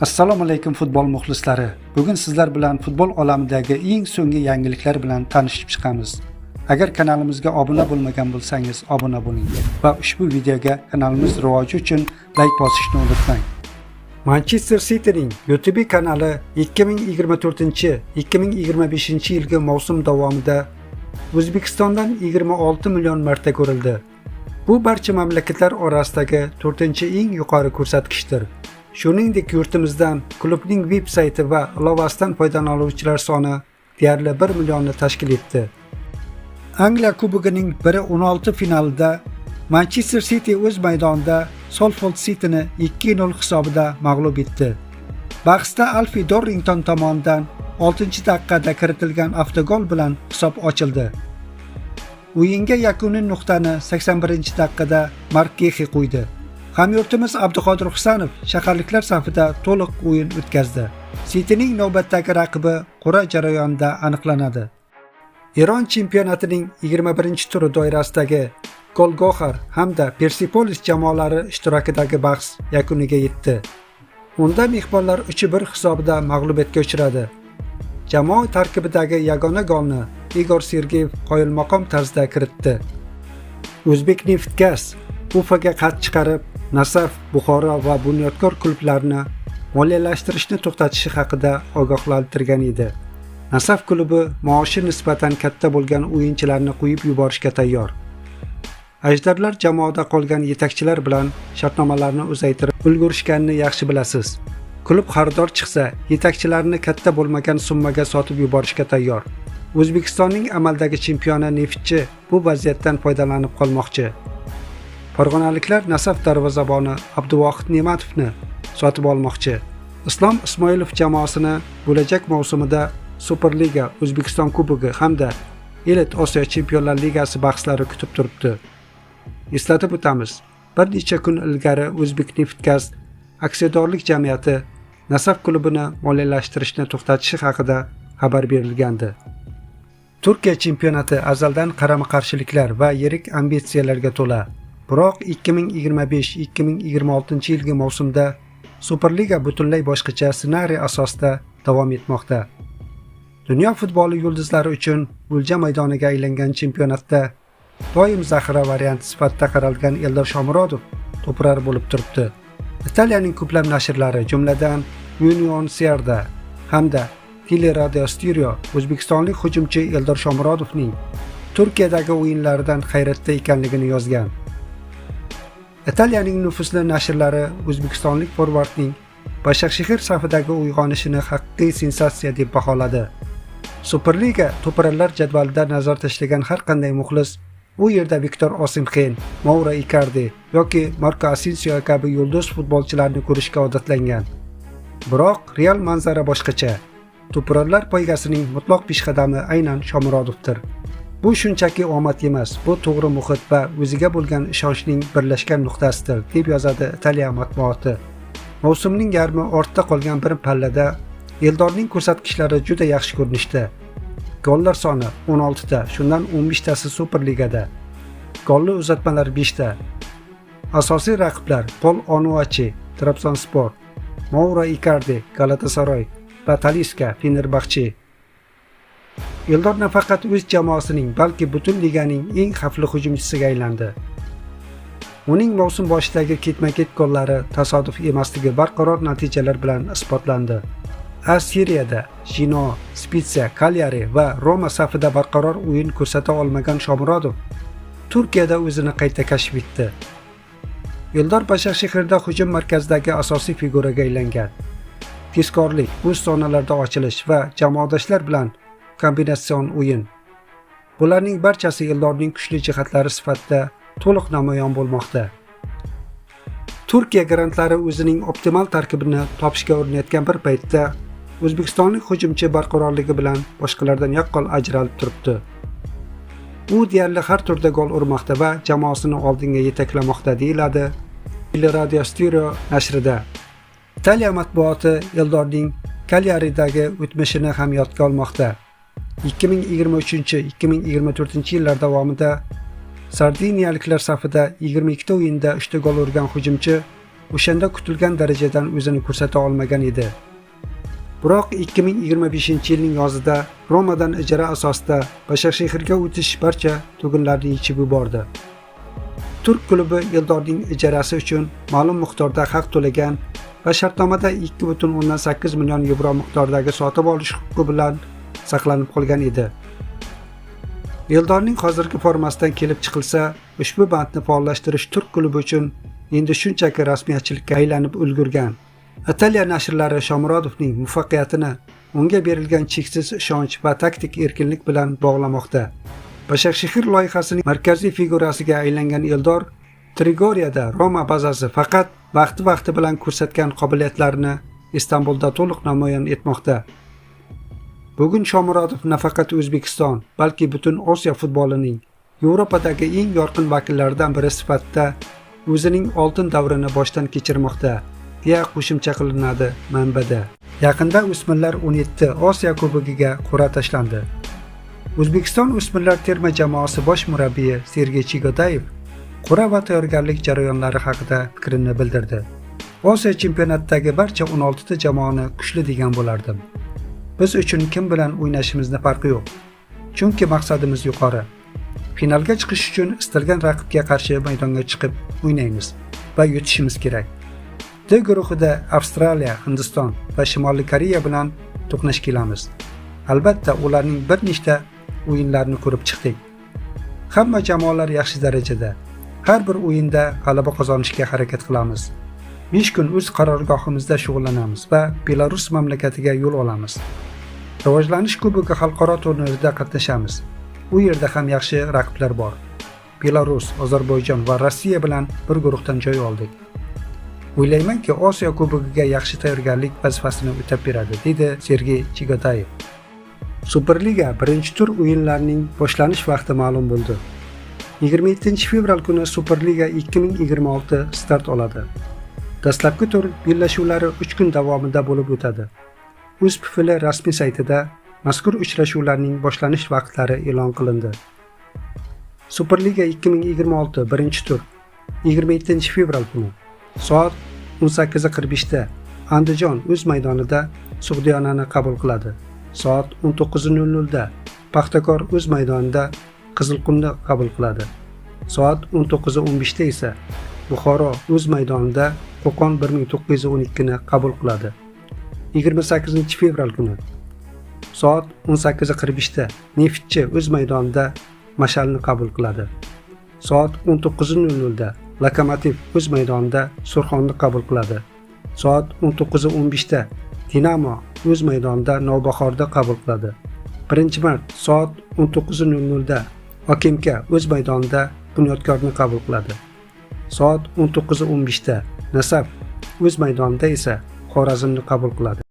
Assalomu alaykum futbol muxlislari. Bugun sizlar bilan futbol olamidagi eng so'nggi yangiliklar bilan tanishib chiqamiz. Agar kanalimizga obuna bo'lmagan bo'lsangiz, obuna bo'ling va ushbu videoga kanalimiz rivoji uchun like bosishni unutmang. Manchester City'ning YouTube kanali 2024-2025 yilgi mavsum davomida O'zbekistondan 26 million marta ko'rildi. Bu barcha mamlakatlar orasidagi 4-eng yuqori ko'rsatkichdir. Shuningdek, yurtimizdan klubning veb sayti va ilovasidan foydalanuvchilar soni deyarli 1 millionni tashkil etdi. Angliya Kubogining 1/16 finalida Manchester City o'z maydonida Salford City'ni 2-0 hisobida mag'lub etdi. Bahsda Alfie Dorrington tomonidan 6-daqiqada kiritilgan avtogol bilan hisob ochildi. O'yinga yakuniy nuqtani 81-daqiqada Mark Gehi qo'ydi. Hamyurtimiz Abduqodir Husanov shaharliklar safida to'liq o'yin o'tkazdi. City'ning navbatdagi raqibi qur'a jarayonida aniqlanadi. Eron chempionatining 21-turi doirasidagi Golgohar hamda Persepolis jamoalari ishtirokidagi bahs yakuniga yetdi. Unda mehmonlar 3-1 hisobida mag'lubiyatga uchradi. Jamoa tarkibidagi yagona golni Igor Sergeyev qoyilmaqom tarzda kiritdi. O'zbekneftgaz Ufaga xat chiqarib, Nasaf, Buxoro va Bunyodkor klublarini moliyalashtirishni to'xtatishi haqida ogohlantirgan edi. Nasaf klubi maoshi nisbatan katta bo'lgan o'yinchilarni qo'yib yuborishga tayyor. Ajdarlar jamoada qolgan yetakchilar bilan shartnomalarni uzaytirib ulgurishganini yaxshi bilasiz. Klub xaridor chiqsa, yetakchilarni katta bo'lmagan summaga sotib yuborishga tayyor. O'zbekistonning amaldagi chempioni Neftchi bu vaziyatdan foydalanib qolmoqchi. Farg'onaliklar Nasaf darvozaboni Abduvohid Ne'matovni sotib olmoqchi. Islom Ismoilov jamoasini bo'lajak mavsumida Superliga, O'zbekiston Kubogi hamda Elit Osiyo Chempionlar Ligasi bahslari kutib turibdi. Eslatib o'tamiz, bir necha kun ilgari O'zbekneftgaz aksiyadorlik jamiyati Nasaf klubini moliyalashtirishni to'xtatishi haqida xabar berilgandi. Turkiya chempionati azaldan qarama-qarshiliklar va yirik ambitsiyalarga to'la. Biroq 2025-2026 yilgi mavsumda Superliga butunlay boshqacha ssenariy asosida davom etmoqda. Dunyo futboli yulduzlari uchun o'lja maydoniga aylangan chempionatda doim zaxira varianti sifatida qaralgan Eldor Shomurodov to'prar bo'lib turibdi. Italiyaning ko'plab nashrlari, jumladan Union Serda hamda Teleradio Stereo o'zbekistonlik hujumchi Eldor Shomurodovning Turkiyadagi o'yinlaridan hayratda ekanligini yozgan. Italiyaning nufuzli nashrlari o'zbekistonlik forvardning Başakşehir safidagi uyg'onishini haqiqiy sensatsiya deb baholadi. Superliga to'pirlar jadvalida nazar tashlagan har qanday muxlis u yerda Viktor Osimhen, Mauro Icardi yoki Marco Asensio kabi yulduz futbolchilarni ko'rishga odatlangan. Biroq real manzara boshqacha. To'pirlar poygasining mutlaq peshqadami aynan Shomurodovdir. Bu shunchaki omad emas, bu to'g'ri muhit va o'ziga bo'lgan ishonchning birlashgan nuqtasidir, deb yozadi Italiya matbuoti. Mavsumning yarmi ortda qolgan bir pallada Eldorning ko'rsatkichlari juda yaxshi ko'rinishda. Gollar soni 16 ta, shundan 15 tasi Superligada. Golli uzatmalar 5 ta. Asosiy raqiblar Pol Onuachi, Trabzonspor, Mauro Icardi, Galatasaray va Talisca, Fenerbahçe. Eldor nafaqat o'z jamoasining, balki butun liganing eng xavfli hujumchisiga aylandi. Uning mavsum boshidagi ketma-ket gollari tasodif emasligi barqaror natijalar bilan isbotlandi. A Seriyada Genoa, Spezia, Cagliari va Roma safida barqaror o'yin ko'rsata olmagan Shomurodov Turkiyada o'zini qayta kashf etdi. Eldor Başakşehirda hujum markazidagi asosiy figuraga aylangan. Tezkorlik, o'z zonalarda ochilish va jamoadoshlar bilan kombinatsion o'yin. Bularning barchasi Eldorning kuchli jihatlari sifatida to'liq namoyon bo'lmoqda. Turkiya grandlari o'zining optimal tarkibini topishga urinayotgan bir paytda o'zbekistonlik hujumchi barqarorligi bilan boshqalardan yaqqol ajralib turibdi. U deyarli har turda gol urmoqda va jamoasini oldinga yetaklamoqda, deyiladi Teleradio Stereo nashrida. Italiya matbuoti Eldorning Cagliaridagi o'tmishini ham yodga olmoqda. 2023-2024 yillar davomida Sardiniyaliklar safida 22 o'yinda 3 gol urgan hujumchi o'shanda kutilgan darajadan o'zini ko'rsata olmagan edi. Biroq 2025-yilning yozida Romadan ijara asosida Başakşehirga o'tish barcha tugunlarni yechib yubordi. Turk klubi Eldorning ijarasi uchun ma'lum miqdorda haq to'lagan va shartnomada 2,8 million yevro miqdoridagi sotib olish huquqi bilan saqlanib qolgan edi. Eldorning hozirgi formasidan kelib chiqilsa, ushbu bandni faollashtirish Turk klubi uchun endi shunchaki rasmiyatchilikka aylanib ulgurgan. Italiya nashrlari Shomurodovning muvaffaqiyatini unga berilgan cheksiz ishonch va taktik erkinlik bilan bog'lamoqda. Başakşehir loyihasining markaziy figurasiga aylangan Eldor Trigoriyada Roma bazasi faqat vaqti bilan ko'rsatgan qobiliyatlarini Istanbulda to'liq namoyon etmoqda. Bugun Shomurodov nafaqat O'zbekiston, balki butun Osiyo futbolining Yevropadagi eng yorqin vakillaridan biri sifatida o'zining oltin davrini boshdan kechirmoqda, deya qo'shimcha qilinadi manbada. Yaqinda o'smirlar 17 Osiyo kubogiga qur'a tashlandi. O'zbekiston o'smirlar terma jamoasi bosh murabbiyi Sergey Chigodayev qur'a va tayyorgarlik jarayonlari haqida fikrini bildirdi. Osiyo chempionatidagi barcha 16 ta jamoani kuchli degan bo'lardim. Biz uchun kim bilan o'ynashimizni farqi yo'q. Chunki maqsadimiz yuqori. Finalga chiqish uchun istalgan raqibga qarshi maydonga chiqib o'ynaymiz va yutishimiz kerak. D guruhida Avstraliya, Hindiston va Shimoliy Koreya bilan to'qnash kelamiz. Albatta, ularning bir nechta o'yinlarini ko'rib chiqdik. Hamma jamoalar yaxshi darajada. Har bir o'yinda g'alaba qozonishga harakat qilamiz. 5 kun o'z qarorgohimizda shug'ullanamiz va Belarus mamlakatiga yo'l olamiz. Rivojlanish kubogi xalqaro turnirida qatnashamiz. U yerda ham yaxshi raqiblar bor. Belarus, Ozarbayjon va Rossiya bilan bir guruhdan joy oldik. O'ylaymanki, Osiyo kubogiga yaxshi tayyorgarlik vazifasini o'tab beradi, dedi Sergey Chigodayev. Superliga birinchi tur o'yinlarining boshlanish vaqti ma'lum bo'ldi. 27-fevral kuni Superliga 2026 start oladi. Dastlabki tur bellashuvlari 3 kun davomida bo'lib o'tadi. UzPFL rasmiy saytida mazkur uchrashuvlarning boshlanish vaqtlari e'lon qilindi. Superliga 2026 birinchi tur 27-fevral kuni soat 18:45 da Andijon o'z maydonida Sug'diyonani qabul qiladi. Soat 19:00 da Paxtakor o'z maydonida Qizilqumni qabul qiladi. Soat 19:15 da esa Buxoro o'z maydonida Qo'qon 1912 ni qabul qiladi. 28-fevral kuni soat 18:45 da Neftchi o'z maydonida Mashalni qabul qiladi. Soat 19:00 da Lokomotiv o'z maydonida Surxonni qabul qiladi. Soat 19:15 da Dinamo o'z maydonida Navbahorda qabul qiladi. 1-mart soat 19:00 da Okimka o'z maydonida Bunyodkorni qabul qiladi. Soat 19:15 da Nasaf o'z maydonida esa Xorazmni qabul qiladi.